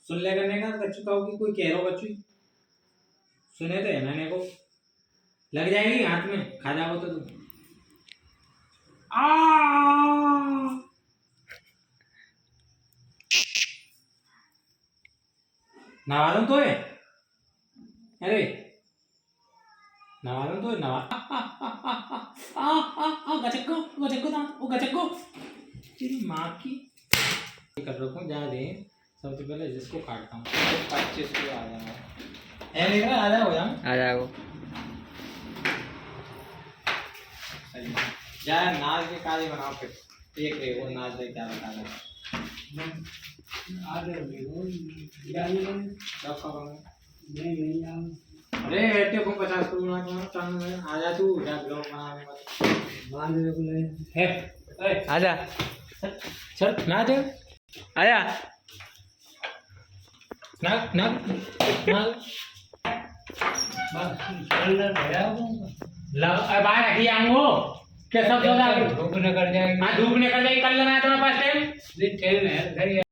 सुन ले करने का कच्चू का होगी कोई कह रहा कच्चू सुने तो है मैंने को लग जाएगी हाथ में खा जाओ तो तुम आ नवादम तो है अरे नवादम तो है नवा गचक्को गचक्को था वो गचक्को तेरी माँ की कर रखूँ जा दे सबसे पहले जिसको काटता हूँ 25 को आ जाएगा है लेकर आ जाओ यार आ जाओ जा नाच के काले बनाओ फिर एक रे वो नाच ले क्या बता रहा आ रहे हो नहीं अरे ऐसे को 50 को बना के चांद में आ जा तू जा ब्लॉग बनाने मत मान ले को ले है आजा चल ना दे आया ना ना ना बस चल ले भैया ला बाहर रखी आऊंगो क्या सब जो धूप निकल जाएगी हां धूप निकल जाएगी कल लेना है तुम्हारे पास टाइम दिन ठहर है घर